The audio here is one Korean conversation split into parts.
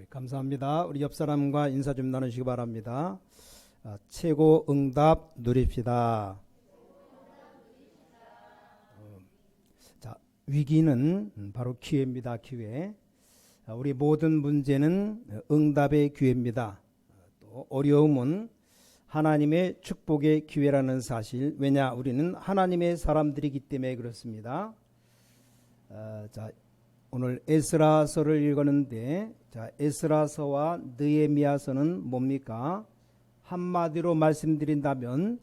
감사합니다. 우리 옆 사람과 인사 좀 나누시기 바랍니다. 최고 응답 누립시다. 자, 위기는 바로 기회입니다. 기회. 우리 모든 문제는 응답의 기회입니다. 또 어려움은 하나님의 축복의 기회라는 사실. 왜냐, 우리는 하나님의 사람들이기 때문에 그렇습니다. 자, 오늘 에스라서를 읽었는데, 자, 에스라서와 느헤미야서는 뭡니까? 한마디로 말씀드린다면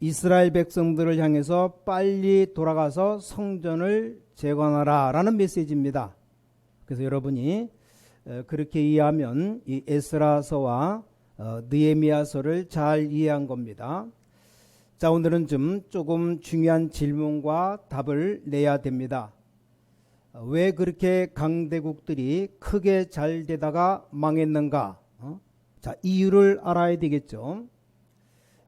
이스라엘 백성들을 향해서 빨리 돌아가서 성전을 재건하라 라는 메시지입니다. 그래서 여러분이 그렇게 이해하면 이 에스라서와 느헤미야서를 잘 이해한 겁니다. 자, 오늘은 조금 중요한 질문과 답을 내야 됩니다. 왜 그렇게 강대국들이 크게 잘 되다가 망했는가? 자, 이유를 알아야 되겠죠.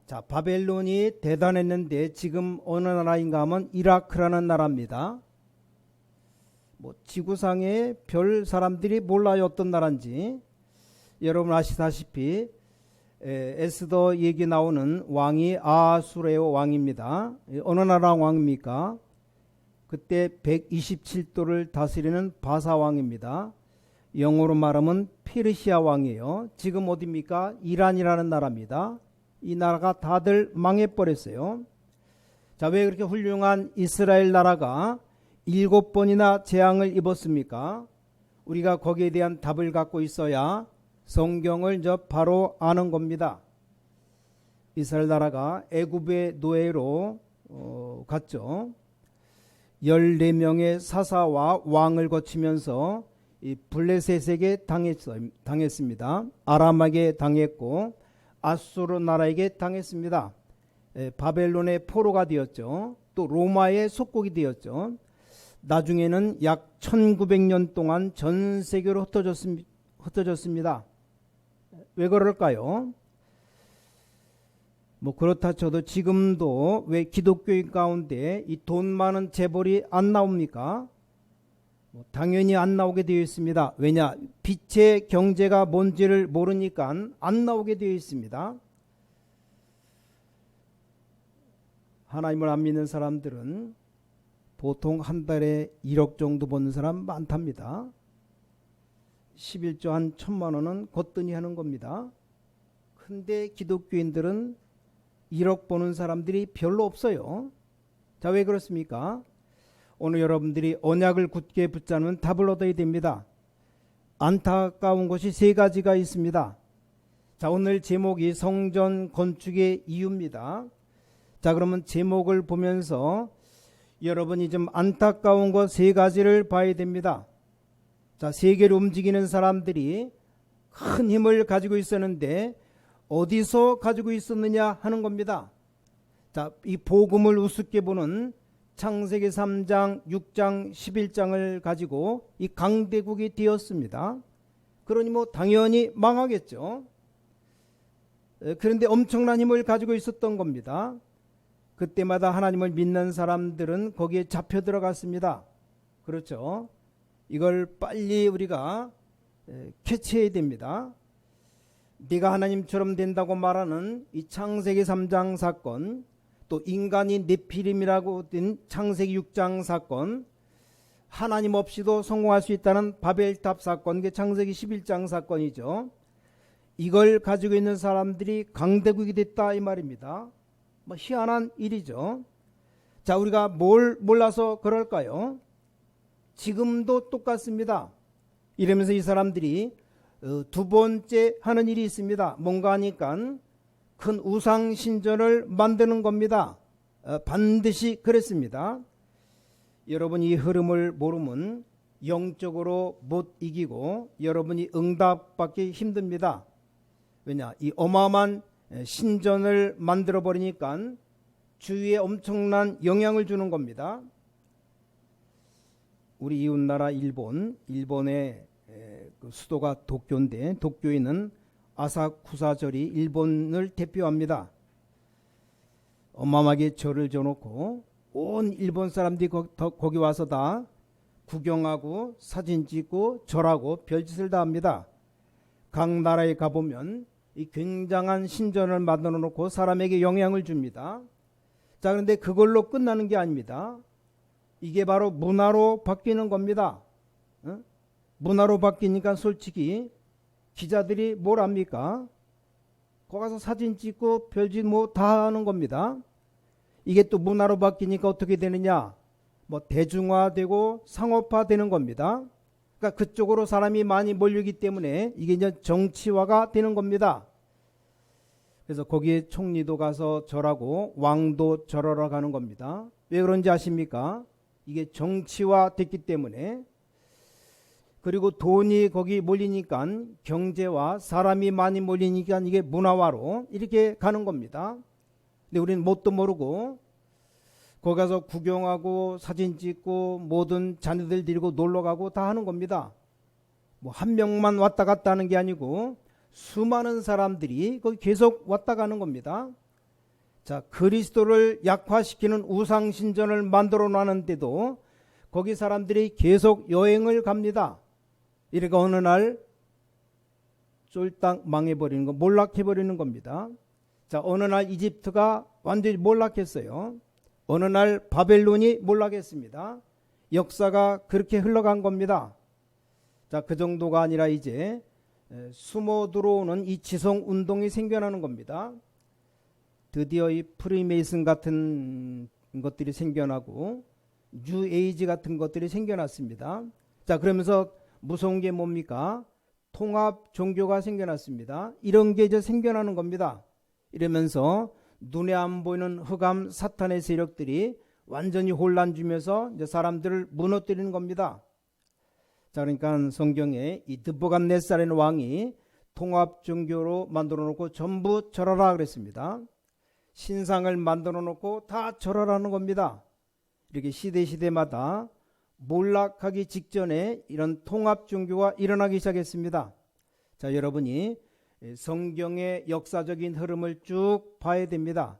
자, 바벨론이 대단했는데 지금 어느 나라인가 하면 이라크라는 나라입니다. 지구상에 별 사람들이 몰라요, 어떤 나라인지. 여러분 아시다시피 에스더 얘기 나오는 왕이 아수레오 왕입니다. 어느 나라 왕입니까? 그때 127도를 다스리는 바사 왕입니다. 영어로 말하면 페르시아 왕이에요. 지금 어디입니까? 이란이라는 나라입니다. 이 나라가 다들 망해버렸어요. 자, 왜 그렇게 훌륭한 이스라엘 나라가 7번이나 재앙을 입었습니까? 우리가 거기에 대한 답을 갖고 있어야 성경을 바로 아는 겁니다. 이스라엘 나라가 애굽의 노예로 갔죠. 14명의 사사와 왕을 거치면서 이 블레셋에게 당했습니다. 아람에게 당했고 아수르 나라에게 당했습니다. 바벨론의 포로가 되었죠. 또 로마의 속국이 되었죠. 나중에는 약 1900년 동안 전 세계로 흩어졌습니다. 왜 그럴까요? 그렇다 쳐도 지금도 왜 기독교인 가운데 이 돈 많은 재벌이 안 나옵니까? 당연히 안 나오게 되어 있습니다. 왜냐? 빛의 경제가 뭔지를 모르니까 안 나오게 되어 있습니다. 하나님을 안 믿는 사람들은 보통 한 달에 1억 정도 버는 사람 많답니다. 11조 한 1000만 원은 거뜬히 하는 겁니다. 근데 기독교인들은 1억 버는 사람들이 별로 없어요. 자, 왜 그렇습니까? 오늘 여러분들이 언약을 굳게 붙잡는 답을 얻어야 됩니다. 안타까운 것이 3가지가 있습니다. 자, 오늘 제목이 성전 건축의 이유입니다. 자, 그러면 제목을 보면서 여러분이 안타까운 것 3가지를 봐야 됩니다. 자, 세계를 움직이는 사람들이 큰 힘을 가지고 있었는데 어디서 가지고 있었느냐 하는 겁니다. 자, 이 복음을 우습게 보는 창세기 3장, 6장, 11장을 가지고 이 강대국이 되었습니다. 그러니 당연히 망하겠죠. 그런데 엄청난 힘을 가지고 있었던 겁니다. 그때마다 하나님을 믿는 사람들은 거기에 잡혀 들어갔습니다. 그렇죠. 이걸 빨리 우리가 캐치해야 됩니다. 네가 하나님처럼 된다고 말하는 이 창세기 3장 사건, 또 인간이 네피림이라고 된 창세기 6장 사건, 하나님 없이도 성공할 수 있다는 바벨탑 사건, 그게 창세기 11장 사건이죠. 이걸 가지고 있는 사람들이 강대국이 됐다 이 말입니다. 희한한 일이죠. 자, 우리가 뭘 몰라서 그럴까요? 지금도 똑같습니다. 이러면서 이 사람들이 2번째 하는 일이 있습니다. 뭔가 하니까 큰 우상 신전을 만드는 겁니다. 반드시 그랬습니다. 여러분이 이 흐름을 모르면 영적으로 못 이기고 여러분이 응답받기 힘듭니다. 왜냐? 이 어마어마한 신전을 만들어 버리니까 주위에 엄청난 영향을 주는 겁니다. 우리 이웃나라 일본의 그 수도가 도쿄인데 도쿄에는 아사쿠사절이 일본을 대표합니다. 어마어마하게 절을 져놓고 온 일본 사람들이 거기 와서 다 구경하고 사진 찍고 절하고 별짓을 다 합니다. 각 나라에 가보면 이 굉장한 신전을 만들어 놓고 사람에게 영향을 줍니다. 자, 그런데 그걸로 끝나는 게 아닙니다. 이게 바로 문화로 바뀌는 겁니다. 문화로 바뀌니까 솔직히 기자들이 뭘 합니까? 거기 가서 사진 찍고 별짓 뭐 다 하는 겁니다. 이게 또 문화로 바뀌니까 어떻게 되느냐? 뭐 대중화되고 상업화되는 겁니다. 그러니까 그쪽으로 사람이 많이 몰리기 때문에 이게 이제 정치화가 되는 겁니다. 그래서 거기에 총리도 가서 절하고 왕도 절하러 가는 겁니다. 왜 그런지 아십니까? 이게 정치화됐기 때문에. 그리고 돈이 거기 몰리니까 경제와 사람이 많이 몰리니까 이게 문화화로 이렇게 가는 겁니다. 근데 우리는 뭣도 모르고 거기 가서 구경하고 사진 찍고 모든 자녀들 데리고 놀러 가고 다 하는 겁니다. 뭐 한 명만 왔다 갔다 하는 게 아니고 수많은 사람들이 거기 계속 왔다 가는 겁니다. 자, 그리스도를 약화시키는 우상신전을 만들어 놨는데도 거기 사람들이 계속 여행을 갑니다. 이러니까 어느 날 쫄딱 망해버리는 거, 몰락해버리는 겁니다. 자, 어느 날 이집트가 완전히 몰락했어요. 어느 날 바벨론이 몰락했습니다. 역사가 그렇게 흘러간 겁니다. 자, 그 정도가 아니라 이제 숨어 들어오는 이 지성 운동이 생겨나는 겁니다. 드디어 이 프리메이슨 같은 것들이 생겨나고 뉴에이지 같은 것들이 생겨났습니다. 자, 그러면서 무서운 게 뭡니까? 통합 종교가 생겨났습니다. 이런 게 이제 생겨나는 겁니다. 이러면서 눈에 안 보이는 흑암 사탄의 세력들이 완전히 혼란 주면서 이제 사람들을 무너뜨리는 겁니다. 자, 그러니까 성경에 이 느부갓네살의 왕이 통합 종교로 만들어 놓고 전부 절하라 그랬습니다. 신상을 만들어 놓고 다 절하라는 겁니다. 이렇게 시대마다 몰락하기 직전에 이런 통합 종교가 일어나기 시작했습니다. 자, 여러분이 성경의 역사적인 흐름을 쭉 봐야 됩니다.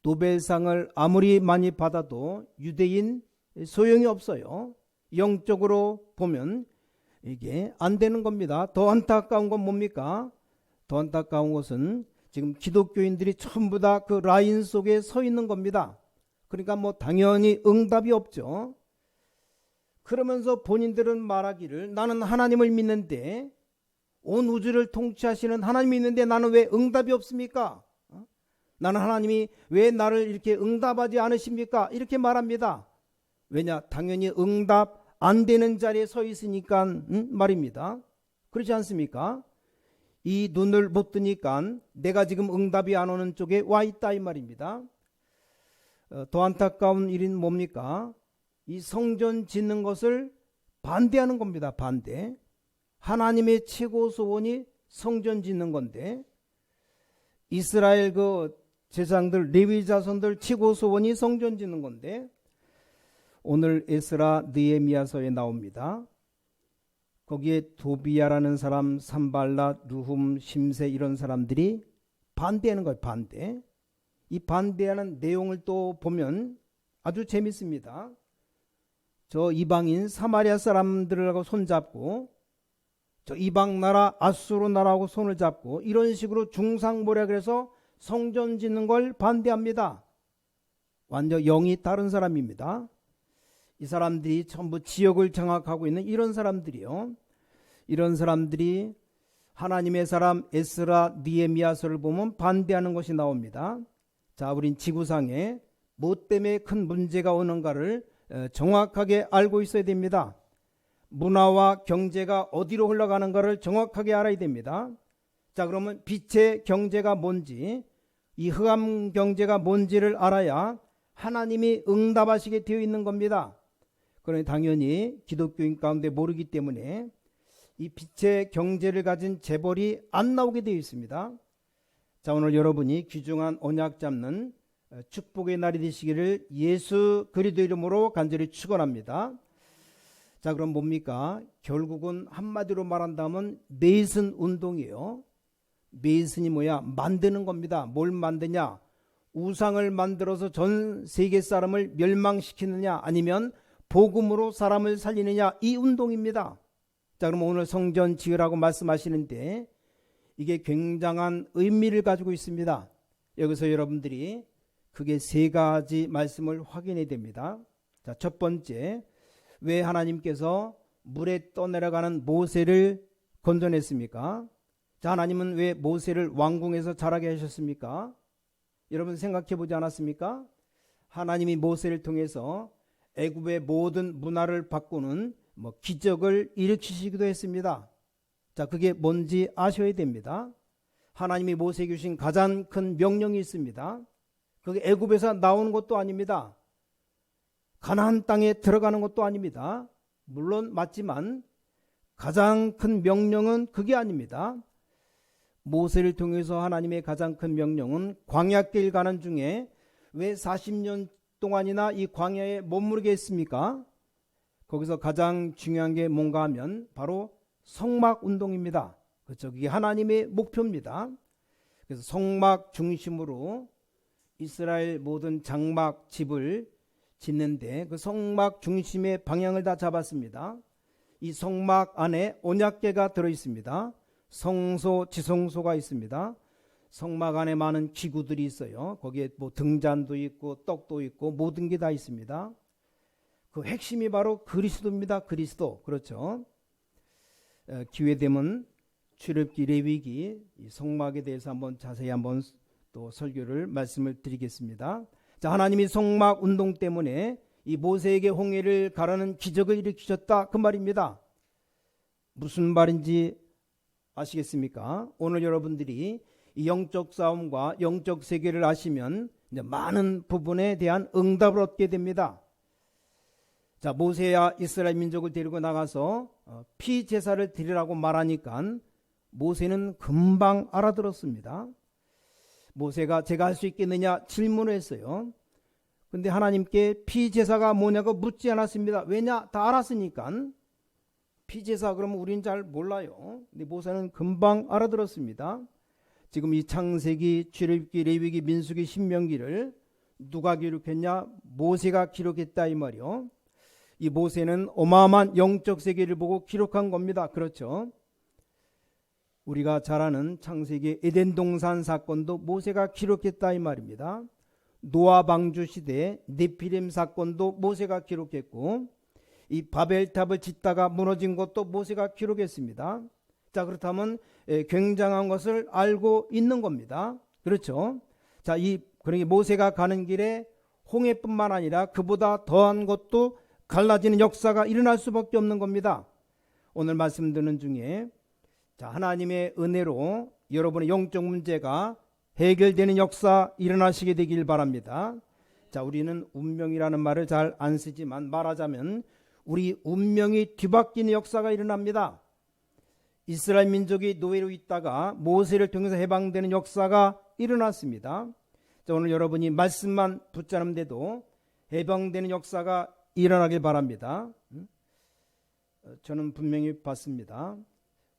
노벨상을 아무리 많이 받아도 유대인 소용이 없어요. 영적으로 보면 이게 안 되는 겁니다. 더 안타까운 건 뭡니까? 더 안타까운 것은 지금 기독교인들이 전부 다 그 라인 속에 서 있는 겁니다. 그러니까 뭐 당연히 응답이 없죠. 그러면서 본인들은 말하기를 나는 하나님을 믿는데 온 우주를 통치하시는 하나님이 있는데 나는 왜 응답이 없습니까? 나는 하나님이 왜 나를 이렇게 응답하지 않으십니까? 이렇게 말합니다. 왜냐? 당연히 응답 안 되는 자리에 서 있으니까 말입니다. 그렇지 않습니까? 이 눈을 못 뜨니까 내가 지금 응답이 안 오는 쪽에 와 있다 이 말입니다. 더 안타까운 일은 뭡니까? 이 성전 짓는 것을 반대하는 겁니다. 반대. 하나님의 최고 소원이 성전 짓는 건데 이스라엘 그 제사장들 레위 자손들 최고 소원이 성전 짓는 건데 오늘 에스라 느헤미야서에 나옵니다. 거기에 도비야라는 사람, 산발랏, 르훔, 심세 이런 사람들이 반대하는 거예요. 반대. 이 반대하는 내용을 또 보면 아주 재밌습니다. 저 이방인 사마리아 사람들하고 손잡고 저 이방 나라 아수르 나라하고 손을 잡고 이런 식으로 중상모략 해서 성전 짓는 걸 반대합니다. 완전 영이 다른 사람입니다. 이 사람들이 전부 지역을 장악하고 있는 이런 사람들이요. 이런 사람들이 하나님의 사람 에스라 느헤미야서를 보면 반대하는 것이 나옵니다. 자, 우린 지구상에 뭐 때문에 큰 문제가 오는가를 정확하게 알고 있어야 됩니다. 문화와 경제가 어디로 흘러가는가를 정확하게 알아야 됩니다. 자, 그러면 빛의 경제가 뭔지, 이 흑암 경제가 뭔지를 알아야 하나님이 응답하시게 되어 있는 겁니다. 그러니 당연히 기독교인 가운데 모르기 때문에 이 빛의 경제를 가진 재벌이 안 나오게 되어 있습니다. 자, 오늘 여러분이 귀중한 언약 잡는 축복의 날이 되시기를 예수 그리스도 이름으로 간절히 축원합니다. 자, 그럼 뭡니까? 결국은 한마디로 말한다면 메이슨 운동이에요. 메이슨이 뭐야? 만드는 겁니다. 뭘 만드냐? 우상을 만들어서 전 세계 사람을 멸망시키느냐 아니면 복음으로 사람을 살리느냐 이 운동입니다. 자, 그럼 오늘 성전 지으라고 말씀하시는데 이게 굉장한 의미를 가지고 있습니다. 여기서 여러분들이 그게 세 가지 말씀을 확인해야 됩니다. 자, 첫 번째, 왜 하나님께서 물에 떠내려가는 모세를 건져냈습니까? 자, 하나님은 왜 모세를 왕궁에서 자라게 하셨습니까? 여러분 생각해 보지 않았습니까? 하나님이 모세를 통해서 애굽의 모든 문화를 바꾸는 기적을 일으키시기도 했습니다. 자, 그게 뭔지 아셔야 됩니다. 하나님이 모세에게 주신 가장 큰 명령이 있습니다. 그게 애굽에서 나오는 것도 아닙니다. 가나안 땅에 들어가는 것도 아닙니다. 물론 맞지만 가장 큰 명령은 그게 아닙니다. 모세를 통해서 하나님의 가장 큰 명령은 광야길 가는 중에 왜 40년 동안이나 이 광야에 머무르게 했습니까? 거기서 가장 중요한 게 뭔가 하면 바로 성막 운동입니다. 그렇죠? 그게 하나님의 목표입니다. 그래서 성막 중심으로 이스라엘 모든 장막 집을 짓는데 그 성막 중심의 방향을 다 잡았습니다. 이 성막 안에 언약궤가 들어 있습니다. 성소, 지성소가 있습니다. 성막 안에 많은 기구들이 있어요. 거기에 등잔도 있고 떡도 있고 모든 게 다 있습니다. 그 핵심이 바로 그리스도입니다. 그리스도. 그렇죠. 기회 되면 출애굽기, 레위기 이 성막에 대해서 한번 자세히 한번 또 설교를 말씀을 드리겠습니다. 자, 하나님이 성막 운동 때문에 이 모세에게 홍해를 가르는 기적을 일으키셨다 그 말입니다. 무슨 말인지 아시겠습니까? 오늘 여러분들이 이 영적 싸움과 영적 세계를 아시면 이제 많은 부분에 대한 응답을 얻게 됩니다. 자, 모세야 이스라엘 민족을 데리고 나가서 피 제사를 드리라고 말하니까 모세는 금방 알아들었습니다. 모세가 제가 할 수 있겠느냐 질문을 했어요. 근데 하나님께 피 제사가 뭐냐고 묻지 않았습니다. 왜냐? 다 알았으니까. 피 제사 그러면 우린 잘 몰라요. 근데 모세는 금방 알아들었습니다. 지금 이 창세기, 출애굽기, 레위기, 민수기, 신명기를 누가 기록했냐? 모세가 기록했다 이 말이요. 이 모세는 어마어마한 영적 세계를 보고 기록한 겁니다. 그렇죠? 우리가 잘 아는 창세기 에덴 동산 사건도 모세가 기록했다 이 말입니다. 노아 방주 시대 네피림 사건도 모세가 기록했고 이 바벨탑을 짓다가 무너진 것도 모세가 기록했습니다. 자, 그렇다면 굉장한 것을 알고 있는 겁니다. 그렇죠? 자, 그러니 모세가 가는 길에 홍해뿐만 아니라 그보다 더한 것도 갈라지는 역사가 일어날 수밖에 없는 겁니다. 오늘 말씀 듣는 중에 자, 하나님의 은혜로 여러분의 영적 문제가 해결되는 역사 일어나시게 되길 바랍니다. 자, 우리는 운명이라는 말을 잘 안 쓰지만 말하자면 우리 운명이 뒤바뀌는 역사가 일어납니다. 이스라엘 민족이 노예로 있다가 모세를 통해서 해방되는 역사가 일어났습니다. 자, 오늘 여러분이 말씀만 붙잡는데도 해방되는 역사가 일어나길 바랍니다. 저는 분명히 봤습니다.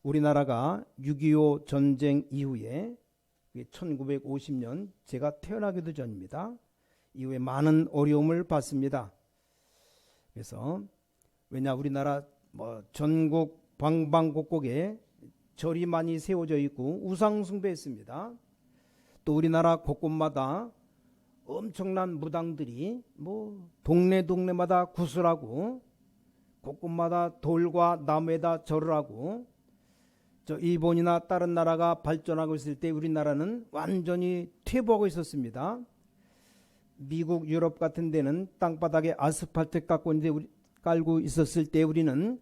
우리나라가 6.25 전쟁 이후에 1950년 제가 태어나기도 전입니다. 이후에 많은 어려움을 받습니다. 그래서 왜냐 우리나라 전국 방방곡곡에 절이 많이 세워져 있고 우상 숭배했습니다. 또 우리나라 곳곳마다 엄청난 무당들이 동네마다 구슬하고 곳곳마다 돌과 나무에다 절을 하고 일본이나 다른 나라가 발전하고 있을 때 우리나라는 완전히 퇴보하고 있었습니다. 미국, 유럽 같은 데는 땅바닥에 아스팔트 깔고 있었을 때 우리는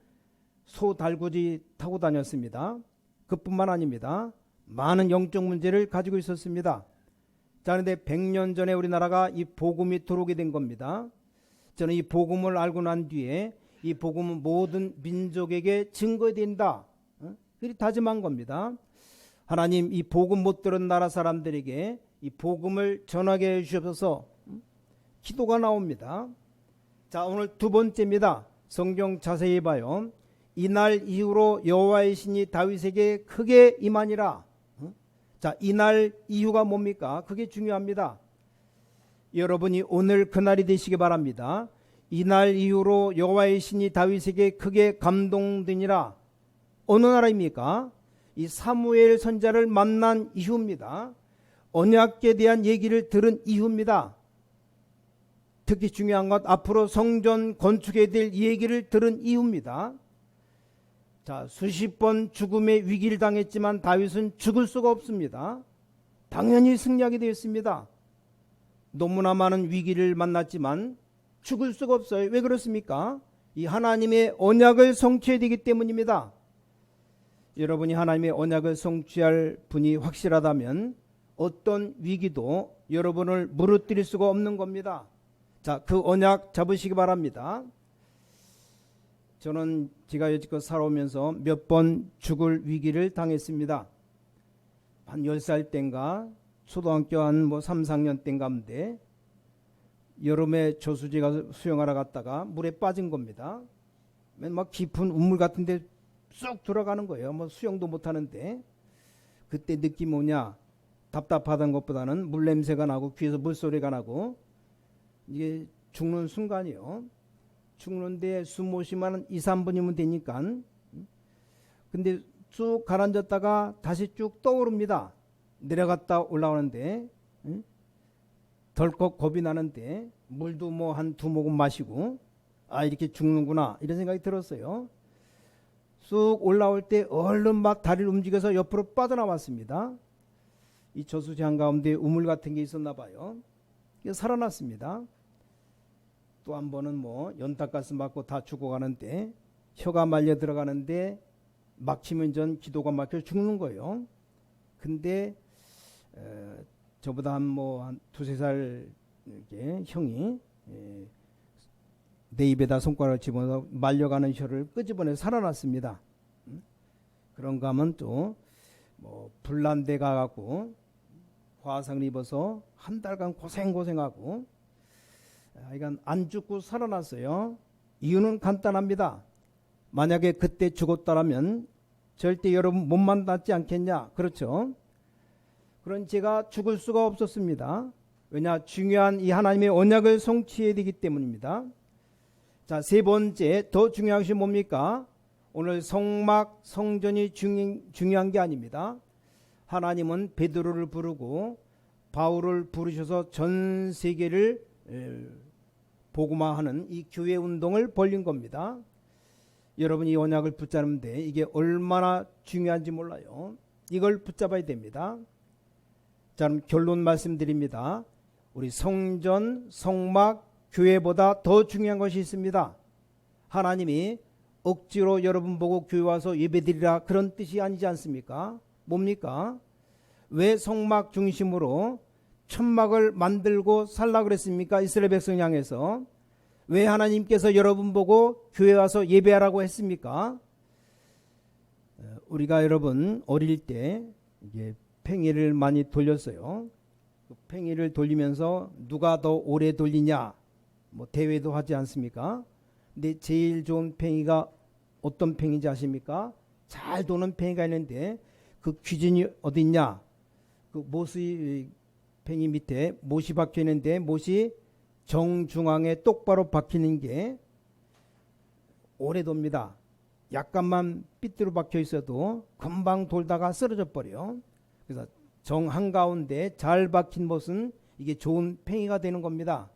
소 달구지 타고 다녔습니다. 그뿐만 아닙니다. 많은 영적 문제를 가지고 있었습니다. 자, 그런데 100년 전에 우리나라가 이 복음이 들어오게 된 겁니다. 저는 이 복음을 알고 난 뒤에 이 복음은 모든 민족에게 증거된다. 그리 다짐한 겁니다. 하나님 이 복음 못 들은 나라 사람들에게 이 복음을 전하게 해주셔서 기도가 나옵니다. 자, 오늘 두 번째입니다. 성경 자세히 봐요. 이날 이후로 여호와의 신이 다윗에게 크게 임하니라. 자, 이날 이후가 뭡니까? 그게 중요합니다. 여러분이 오늘 그날이 되시기 바랍니다. 이날 이후로 여호와의 신이 다윗에게 크게 감동되니라. 어느 나라입니까? 이 사무엘 선지자를 만난 이후입니다. 언약궤에 대한 얘기를 들은 이후입니다. 특히 중요한 것, 앞으로 성전 건축에 대한 얘기를 들은 이후입니다. 자, 수십 번 죽음의 위기를 당했지만 다윗은 죽을 수가 없습니다. 당연히 승리하게 되었습니다. 너무나 많은 위기를 만났지만 죽을 수가 없어요. 왜 그렇습니까? 이 하나님의 언약을 성취해야 되기 때문입니다. 여러분이 하나님의 언약을 성취할 분이 확실하다면 어떤 위기도 여러분을 무너뜨릴 수가 없는 겁니다. 자, 그 언약 잡으시기 바랍니다. 저는 제가 여지껏 살아오면서 몇 번 죽을 위기를 당했습니다. 한 10살 땐가 초등학교 한 3, 4학년 땐가인데 여름에 저수지 가서 수영하러 갔다가 물에 빠진 겁니다. 막 깊은 우물 같은 데 쑥 들어가는 거예요. 수영도 못 하는데 그때 느낌이 뭐냐? 답답하던 것보다는 물 냄새가 나고 귀에서 물소리가 나고 이게 죽는 순간이요. 죽는데 숨 못 쉬면 한 2, 3분이면 되니까. 근데 쭉 가라앉았다가 다시 쭉 떠오릅니다. 내려갔다 올라오는데 덜컥 겁이 나는데 물도 한 2모금 마시고 이렇게 죽는구나 이런 생각이 들었어요. 쑥 올라올 때 얼른 막 다리를 움직여서 옆으로 빠져나왔습니다. 이 저수지 한가운데 우물 같은 게 있었나 봐요. 살아났습니다. 또 한 번은 연탄가스 맞고 다 죽어가는데 혀가 말려 들어가는데 막히면 전 기도가 막혀 죽는 거예요. 근데 저보다 한 두세 살 형이 내 입에다 손가락을 집어넣어 말려가는 혀를 끄집어내 살아났습니다. 그런가 하면 또 불난데 가갖고 화상을 입어서 한 달간 고생하고 이건 안 죽고 살아났어요. 이유는 간단합니다. 만약에 그때 죽었다라면 절대 여러분 못 만났지 않겠냐? 그렇죠? 그런 제가 죽을 수가 없었습니다. 왜냐? 중요한 이 하나님의 언약을 성취해야 되기 때문입니다. 자, 세 번째 더 중요한 것이 뭡니까? 오늘 성막 성전이 중요한 게 아닙니다. 하나님은 베드로를 부르고 바울을 부르셔서 전 세계를 복음화하는 이 교회 운동을 벌린 겁니다. 여러분이 이 언약을 붙잡는데 이게 얼마나 중요한지 몰라요. 이걸 붙잡아야 됩니다. 자, 그럼 결론 말씀드립니다. 우리 성전, 성막, 교회보다 더 중요한 것이 있습니다. 하나님이 억지로 여러분 보고 교회 와서 예배드리라 그런 뜻이 아니지 않습니까? 뭡니까? 왜 성막 중심으로 천막을 만들고 살라 그랬습니까? 이스라엘 백성 향해서. 왜 하나님께서 여러분 보고 교회 와서 예배하라고 했습니까? 우리가 여러분 어릴 때 이게 팽이를 많이 돌렸어요. 팽이를 돌리면서 누가 더 오래 돌리냐 대회도 하지 않습니까? 근데 제일 좋은 팽이가 어떤 팽이인지 아십니까? 잘 도는 팽이가 있는데 그 기준이 어디 있냐? 그 못이 팽이 밑에 못이 박혀 있는데 못이 정중앙에 똑바로 박히는 게 오래 돕니다. 약간만 삐뚤어 박혀 있어도 금방 돌다가 쓰러져 버려. 그래서 정 한가운데 잘 박힌 못은 이게 좋은 팽이가 되는 겁니다.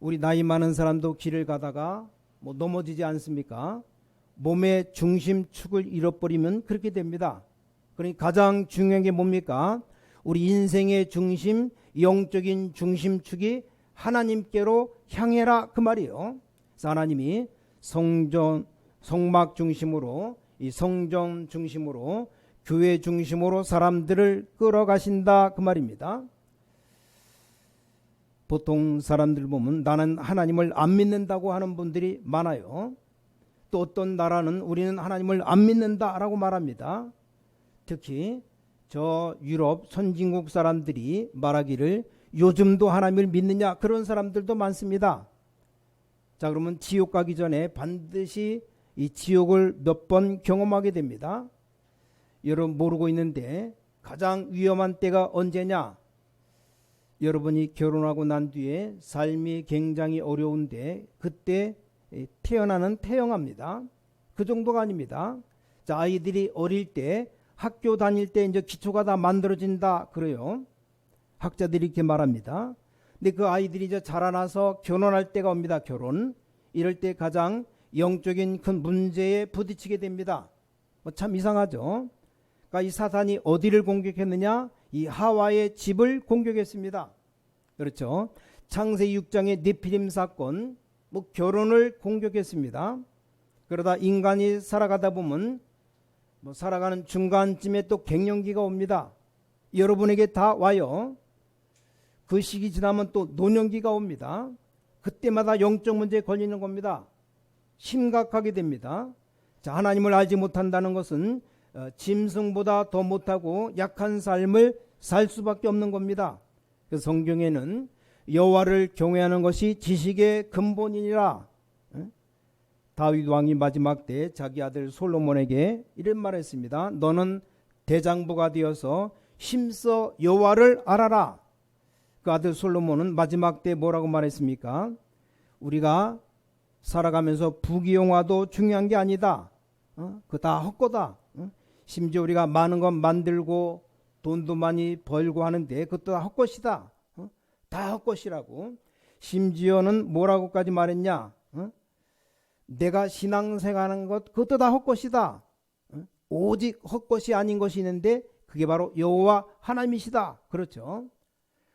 우리 나이 많은 사람도 길을 가다가 넘어지지 않습니까? 몸의 중심축을 잃어버리면 그렇게 됩니다. 그러니까 가장 중요한 게 뭡니까? 우리 인생의 중심, 영적인 중심축이 하나님께로 향해라 그 말이에요. 그래서 하나님이 성전, 성막 중심으로 이 성전 중심으로 교회 중심으로 사람들을 끌어가신다 그 말입니다. 보통 사람들 보면 나는 하나님을 안 믿는다고 하는 분들이 많아요. 또 어떤 나라는 우리는 하나님을 안 믿는다라고 말합니다. 특히 저 유럽 선진국 사람들이 말하기를 요즘도 하나님을 믿느냐 그런 사람들도 많습니다. 자, 그러면 지옥 가기 전에 반드시 이 지옥을 몇 번 경험하게 됩니다. 여러분 모르고 있는데 가장 위험한 때가 언제냐? 여러분이 결혼하고 난 뒤에 삶이 굉장히 어려운데 그때 태어나는 태영아입니다. 그 정도가 아닙니다. 자, 아이들이 어릴 때 학교 다닐 때 이제 기초가 다 만들어진다 그래요. 학자들이 이렇게 말합니다. 근데 그 아이들이 이제 자라나서 결혼할 때가 옵니다. 결혼. 이럴 때 가장 영적인 큰 문제에 부딪히게 됩니다. 참 이상하죠. 그러니까 이 사탄이 어디를 공격했느냐? 이 하와의 집을 공격했습니다. 그렇죠. 창세기 6장의 네피림 사건, 결혼을 공격했습니다. 그러다 인간이 살아가다 보면 살아가는 중간쯤에 또 갱년기가 옵니다. 여러분에게 다 와요. 그 시기 지나면 또 노년기가 옵니다. 그때마다 영적 문제에 걸리는 겁니다. 심각하게 됩니다. 자, 하나님을 알지 못한다는 것은 짐승보다 더 못하고 약한 삶을 살 수밖에 없는 겁니다. 그래서 성경에는 여호와를 경외하는 것이 지식의 근본이니라. 다윗 왕이 마지막 때 자기 아들 솔로몬에게 이런 말했습니다. 너는 대장부가 되어서 힘써 여호와를 알아라. 그 아들 솔로몬은 마지막 때 뭐라고 말했습니까? 우리가 살아가면서 부귀영화도 중요한 게 아니다. 그거 다 헛거다. 심지어 우리가 많은 것 만들고 돈도 많이 벌고 하는데 그것도 다 헛것이다. 다 헛것이라고. 심지어는 뭐라고까지 말했냐? 내가 신앙생활하는 것 그것도 다 헛것이다. 오직 헛것이 아닌 것이 있는데 그게 바로 여호와 하나님이시다. 그렇죠.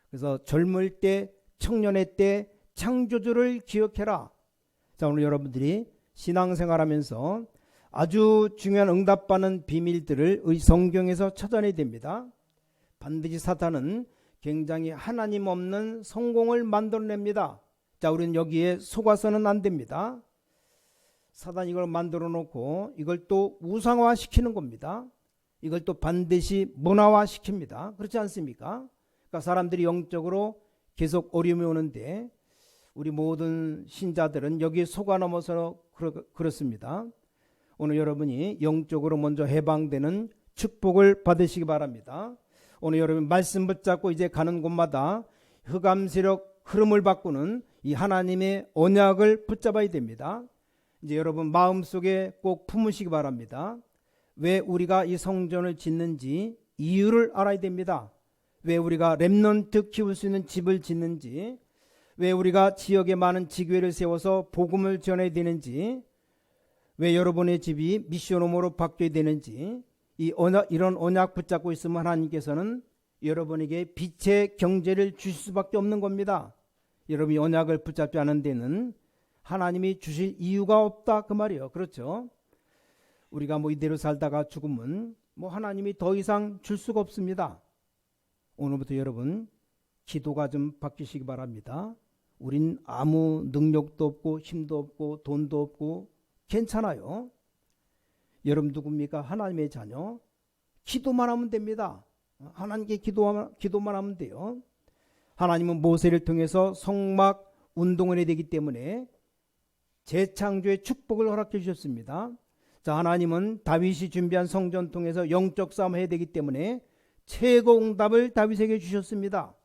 그래서 젊을 때, 청년의 때 창조주를 기억해라. 자, 오늘 여러분들이 신앙생활하면서 아주 중요한 응답받는 비밀들을 성경에서 찾아내야 됩니다. 반드시 사탄은 굉장히 하나님 없는 성공을 만들어냅니다. 자, 우리는 여기에 속아서는 안 됩니다. 사단이 이걸 만들어 놓고 이걸 또 우상화시키는 겁니다. 이걸 또 반드시 문화화시킵니다. 그렇지 않습니까? 그러니까 사람들이 영적으로 계속 어려움이 오는데 우리 모든 신자들은 여기에 속아 넘어서 그렇습니다. 오늘 여러분이 영적으로 먼저 해방되는 축복을 받으시기 바랍니다. 오늘 여러분 말씀 붙잡고 이제 가는 곳마다 흑암 세력 흐름을 바꾸는 이 하나님의 언약을 붙잡아야 됩니다. 이제 여러분 마음속에 꼭 품으시기 바랍니다. 왜 우리가 이 성전을 짓는지 이유를 알아야 됩니다. 왜 우리가 렘넌트 키울 수 있는 집을 짓는지, 왜 우리가 지역에 많은 지교회를 세워서 복음을 전해야 되는지, 왜 여러분의 집이 미션홈으로 바뀌어야 되는지, 이런 언약 붙잡고 있으면 하나님께서는 여러분에게 빛의 경제를 주실 수밖에 없는 겁니다. 여러분이 언약을 붙잡지 않은 데는 하나님이 주실 이유가 없다 그 말이에요. 그렇죠? 우리가 이대로 살다가 죽으면 하나님이 더 이상 줄 수가 없습니다. 오늘부터 여러분 기도가 좀 바뀌시기 바랍니다. 우린 아무 능력도 없고 힘도 없고 돈도 없고 괜찮아요. 여러분 누굽니까? 하나님의 자녀. 기도만 하면 됩니다. 하나님께 기도만 하면 돼요. 하나님은 모세를 통해서 성막 운동을 해야 되기 때문에 재창조의 축복을 허락해 주셨습니다. 자, 하나님은 다윗이 준비한 성전 통해서 영적 싸움을 해야 되기 때문에 최고 응답을 다윗에게 주셨습니다.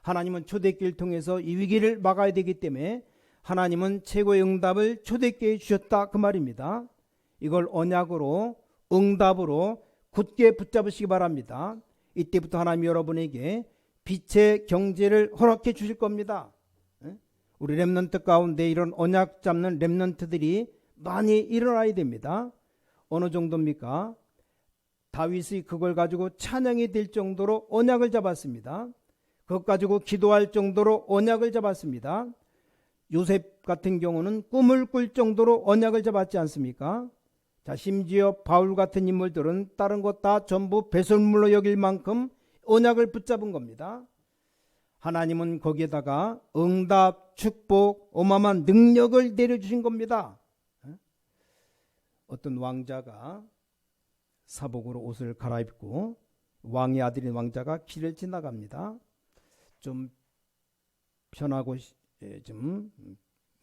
하나님은 초대교회를 통해서 이 위기를 막아야 되기 때문에 하나님은 최고의 응답을 초대교회에 주셨다 그 말입니다. 이걸 언약으로 응답으로 굳게 붙잡으시기 바랍니다. 이때부터 하나님 여러분에게 빛의 경제를 허락해 주실 겁니다. 우리 렘넌트 가운데 이런 언약 잡는 렘넌트들이 많이 일어나야 됩니다. 어느 정도입니까? 다윗이 그걸 가지고 찬양이 될 정도로 언약을 잡았습니다. 그것 가지고 기도할 정도로 언약을 잡았습니다. 요셉 같은 경우는 꿈을 꿀 정도로 언약을 잡았지 않습니까? 자, 심지어 바울 같은 인물들은 다른 것 다 전부 배설물로 여길 만큼 언약을 붙잡은 겁니다. 하나님은 거기에다가 응답, 축복, 어마어마한 능력을 내려주신 겁니다. 어떤 왕자가 사복으로 옷을 갈아입고 왕의 아들인 왕자가 길을 지나갑니다. 좀 편하고 좀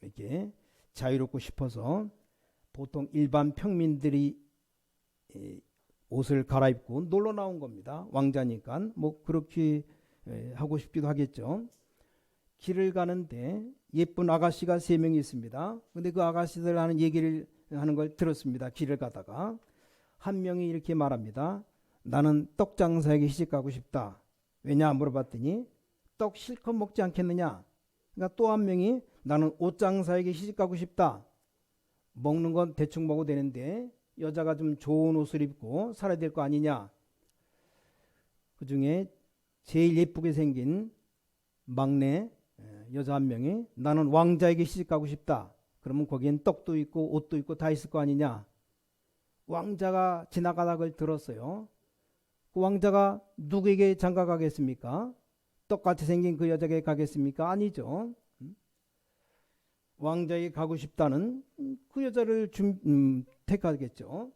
이렇게 자유롭고 싶어서 보통 일반 평민들이 옷을 갈아입고 놀러 나온 겁니다. 왕자니까 그렇게 하고 싶기도 하겠죠. 길을 가는데 예쁜 아가씨가 3명이 있습니다. 근데 그 아가씨들 하는 얘기를 하는 걸 들었습니다. 길을 가다가 한 명이 이렇게 말합니다. 나는 떡 장사에게 시집가고 싶다. 왜냐 물어봤더니 떡 실컷 먹지 않겠느냐. 그러니까 또 한 명이 나는 옷 장사에게 시집가고 싶다. 먹는 건 대충 먹어도 되는데 여자가 좀 좋은 옷을 입고 살아야 될 거 아니냐. 그 중에 제일 예쁘게 생긴 막내 여자 한 명이 나는 왕자에게 시집가고 싶다. 그러면 거기엔 떡도 있고 옷도 있고 다 있을 거 아니냐. 왕자가 지나가다 그걸 들었어요. 그 왕자가 누구에게 장가 가겠습니까? 똑같이 생긴 그 여자에게 가겠습니까? 아니죠. 왕자에게 가고 싶다는 그 여자를 택하겠죠.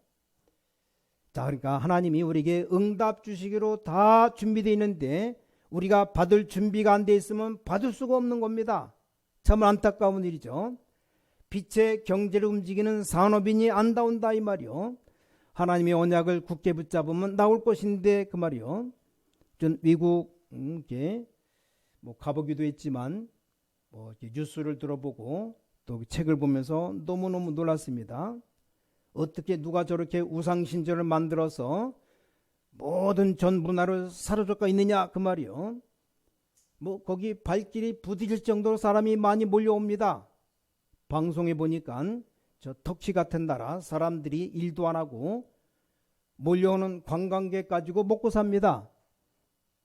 자, 그러니까 하나님이 우리에게 응답 주시기로 다 준비되어 있는데 우리가 받을 준비가 안 돼 있으면 받을 수가 없는 겁니다. 참 안타까운 일이죠. 빛의 경제를 움직이는 산업인이 안 나온다 이 말이요. 하나님의 언약을 굳게 붙잡으면 나올 것인데 그 말이요. 전 미국 뭐 가보기도 했지만 뭐 뉴스를 들어보고 또 책을 보면서 너무너무 놀랐습니다. 어떻게 누가 저렇게 우상신전을 만들어서 모든 전 문화를 사로잡고 있느냐 그 말이요. 뭐 거기 발길이 부딪힐 정도로 사람이 많이 몰려옵니다. 방송에 보니까 저 터키 같은 나라 사람들이 일도 안 하고 몰려오는 관광객 가지고 먹고 삽니다.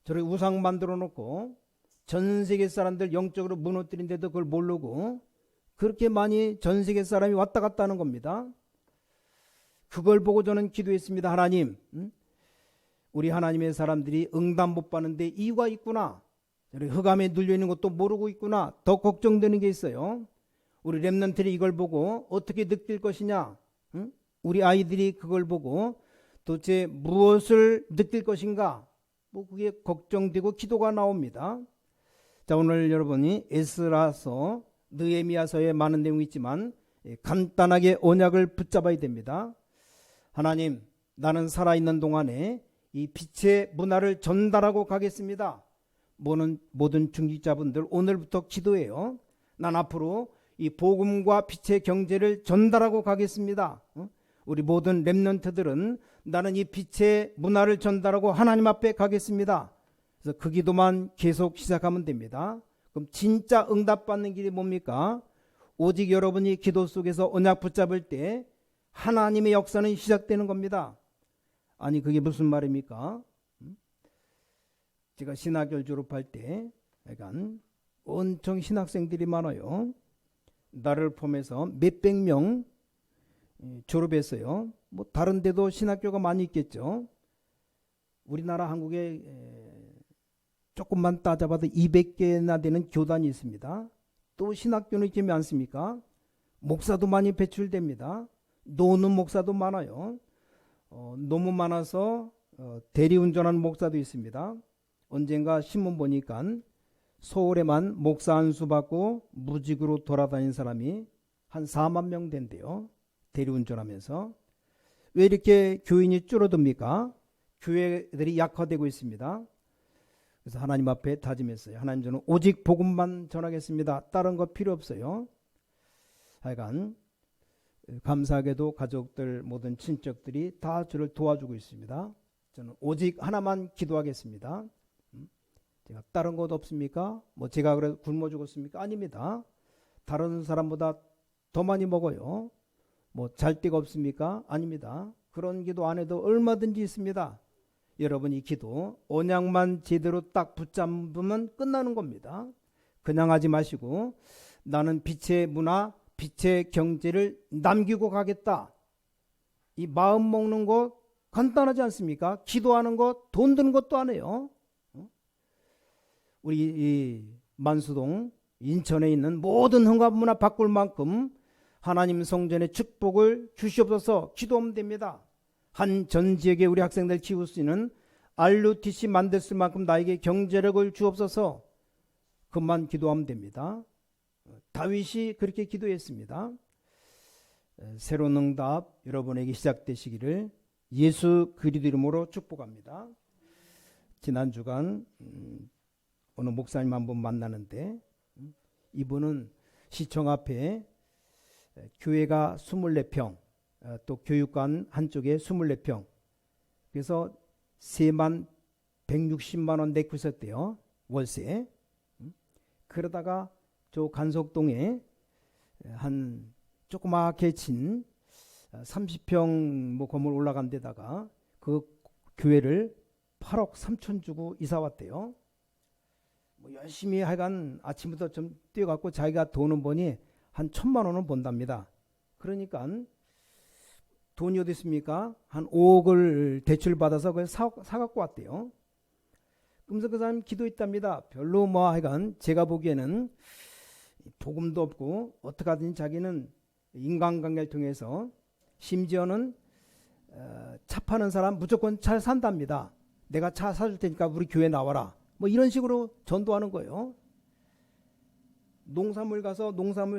저렇게 우상 만들어 놓고 전 세계 사람들 영적으로 무너뜨린데도 그걸 모르고 그렇게 많이 전 세계 사람이 왔다 갔다 하는 겁니다. 그걸 보고 저는 기도했습니다. 하나님, 우리 하나님의 사람들이 응답 못 받는데 이유가 있구나. 흑암에 눌려있는 것도 모르고 있구나. 더 걱정되는 게 있어요. 우리 렘넌트들이 이걸 보고 어떻게 느낄 것이냐. 우리 아이들이 그걸 보고 도대체 무엇을 느낄 것인가. 뭐 그게 걱정되고 기도가 나옵니다. 자, 오늘 여러분이 에스라서 느헤미야서에 많은 내용이 있지만 간단하게 언약을 붙잡아야 됩니다. 하나님, 나는 살아있는 동안에 이 빛의 문화를 전달하고 가겠습니다. 모든 중직자분들 오늘부터 기도해요. 난 앞으로 이 복음과 빛의 경제를 전달하고 가겠습니다. 우리 모든 렘넌트들은 나는 이 빛의 문화를 전달하고 하나님 앞에 가겠습니다. 그래서 그 기도만 계속 시작하면 됩니다. 그럼 진짜 응답받는 길이 뭡니까? 오직 여러분이 기도 속에서 언약 붙잡을 때 하나님의 역사는 시작되는 겁니다. 아니 그게 무슨 말입니까? 제가 신학교를 졸업할 때 약간 엄청 신학생들이 많아요. 나를 포함해서 몇백 명 졸업했어요. 뭐 다른 데도 신학교가 많이 있겠죠. 우리나라 한국에 조금만 따져봐도 200개나 되는 교단이 있습니다. 또 신학교는 이렇게 많습니까? 목사도 많이 배출됩니다. 노는 목사도 많아요. 너무 많아서 대리운전하는 목사도 있습니다. 언젠가 신문 보니까 서울에만 목사 안수 받고 무직으로 돌아다니는 사람이 한 4만 명 된대요. 대리운전하면서. 왜 이렇게 교인이 줄어듭니까? 교회들이 약화되고 있습니다. 그래서 하나님 앞에 다짐했어요. 하나님, 저는 오직 복음만 전하겠습니다. 다른 거 필요 없어요. 하여간 감사하게도 가족들 모든 친척들이 다 저를 도와주고 있습니다. 저는 오직 하나만 기도하겠습니다. 제가 다른 것 없습니까? 뭐 제가 그래 굶어 죽었습니까? 아닙니다. 다른 사람보다 더 많이 먹어요. 뭐 잘 데가 없습니까? 아닙니다. 그런 기도 안 해도 얼마든지 있습니다. 여러분 이 기도 언약만 제대로 딱 붙잡으면 끝나는 겁니다. 그냥 하지 마시고 나는 빛의 문화, 빛의 경제를 남기고 가겠다. 이 마음 먹는 거 간단하지 않습니까? 기도하는 거 돈 드는 것도 안 해요. 우리 이 만수동 인천에 있는 모든 흥합문화 바꿀 만큼 하나님 성전의 축복을 주시옵소서 기도하면 됩니다. 한 전 지역에 우리 학생들 키울 수 있는 RUTC 만들 수 만큼 나에게 경제력을 주옵소서 그것만 기도하면 됩니다. 다윗이 그렇게 기도했습니다. 새로운 응답 여러분에게 시작되시기를 예수 그리스도 이름으로 축복합니다. 지난 주간 어느 목사님 한 분 만나는데 이분은 시청 앞에 교회가 24평 또 교육관 한쪽에 24평. 그래서 3만 160만 원 내고 있었대요. 월세. 그러다가 저 간석동에 한 조그맣게 친 30평 뭐 건물 올라간 데다가 그 교회를 8억 3천 주고 이사 왔대요. 뭐 열심히 하여간 아침부터 좀 뛰어갖고 자기가 돈은 버니 한 1,000만 원은 번답니다. 그러니까 돈이 어디 있습니까? 한 5억을 대출받아서 그걸 사갖고 왔대요. 그러면서 그 사람이 기도했답니다. 별로 뭐 하여간 제가 보기에는 복음도 없고 어떻게 하든지 자기는 인간관계를 통해서 심지어는 차 파는 사람 무조건 잘 산답니다. 내가 차 사줄 테니까 우리 교회 나와라. 뭐 이런 식으로 전도하는 거예요. 농산물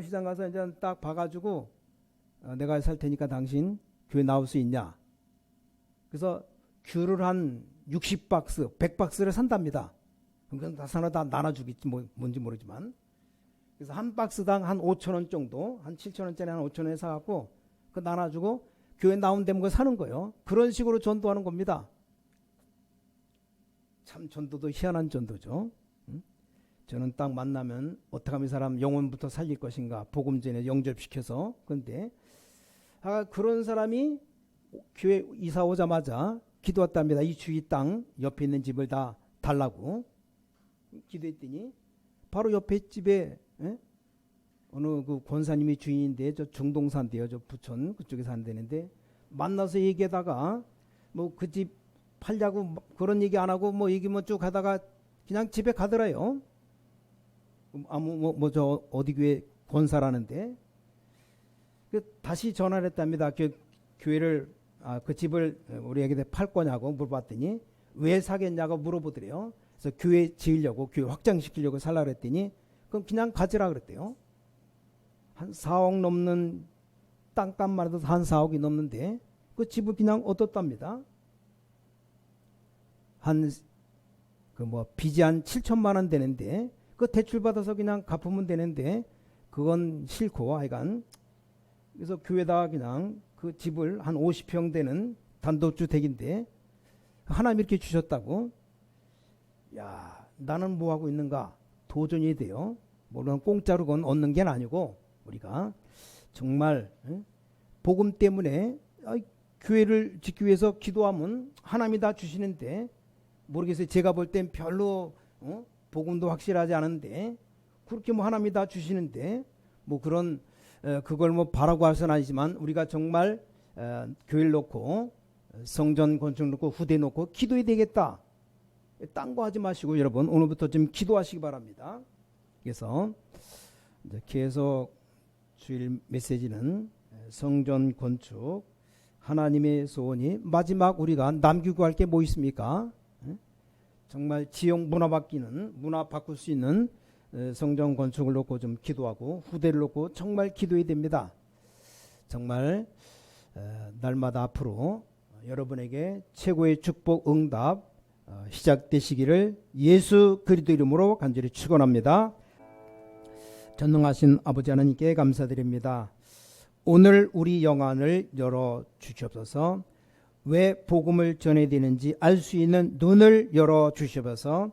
시장 가서 이제 딱 봐가지고 내가 살 테니까 당신 교회 나올 수 있냐. 그래서 귤을 한 60박스, 100박스를 산답니다. 그럼 다 사나 다 나눠주겠지 뭔지 모르지만. 그래서 한 박스당 한 5천 원 정도, 한 7천 원짜리 한 5천 원에 사갖고 그 나눠주고 교회 나온 데면 그거 사는 거예요. 그런 식으로 전도하는 겁니다. 참 전도도 희한한 전도죠. 저는 딱 만나면 어떻게 하면 이 사람 영혼부터 살릴 것인가 복음 전에 영접시켜서. 그런데 그런 사람이 교회 이사 오자마자 기도했답니다. 이 주위 땅 옆에 있는 집을 다 달라고 기도했더니 바로 옆에 집에 어느 그 권사님이 주인인데 저 중동산대요. 저 부천 그쪽에 산다는데 만나서 얘기하다가 뭐 그 집 팔려고 그런 얘기 안 하고 뭐 얘기 뭐 쭉 하다가 그냥 집에 가더라요. 뭐 저 어디 교회 권사라는데 다시 전화를 했답니다. 교회를 그 집을 우리에게 팔 거냐고 물어봤더니 왜 사겠냐고 물어보더래요. 그래서 교회 지으려고 교회 확장시키려고 살라 그랬더니 그럼 그냥 가지라 그랬대요. 한 4억 넘는 땅값만 해도 한 4억이 넘는데 그 집을 그냥 얻었답니다. 빚이 한 7천만 원 되는데 그 대출 받아서 그냥 갚으면 되는데 그건 싫고 하여간 그래서 교회다가 그냥 그 집을 한 50평 되는 단독주택인데 하나님 이렇게 주셨다고. 야, 나는 뭐 하고 있는가 도전이 돼요. 물론 공짜로 그건 얻는 게 아니고 우리가 정말 복음 때문에 교회를 짓기 위해서 기도하면 하나님이 다 주시는데 모르겠어요. 제가 볼 땐 별로 복음도 확실하지 않은데 그렇게 뭐 하나님이 다 주시는데 뭐 그런 그걸 뭐 바라고 할 수는 아니지만 우리가 정말 교회를 놓고 성전 건축 놓고 후대 놓고 기도해야 되겠다. 딴 거 하지 마시고 여러분 오늘부터 좀 기도하시기 바랍니다. 그래서 이제 계속 주일 메시지는 성전 건축 하나님의 소원이 마지막 우리가 남기고 할 게 뭐 있습니까? 정말 지역 문화 바꿀 수 있는 성전 건축을 놓고 좀 기도하고 후대를 놓고 정말 기도해야 됩니다. 정말 날마다 앞으로 여러분에게 최고의 축복 응답 시작되시기를 예수 그리스도 이름으로 간절히 축원합니다. 전능하신 아버지 하나님께 감사드립니다. 오늘 우리 영안을 열어 주시옵소서. 왜 복음을 전해야 되는지 알 수 있는 눈을 열어 주시옵소서.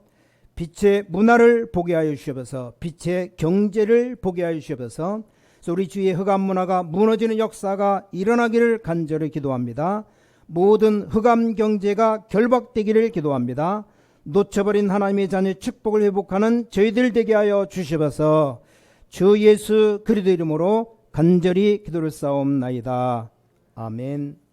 빛의 문화를 보게 하여 주시옵소서. 빛의 경제를 보게 하여 주시옵소서. 우리 주위의 흑암 문화가 무너지는 역사가 일어나기를 간절히 기도합니다. 모든 흑암 경제가 결박되기를 기도합니다. 놓쳐버린 하나님의 자녀의 축복을 회복하는 저희들 되게 하여 주시옵소서. 주 예수 그리스도 이름으로 간절히 기도를 싸움나이다. 아멘.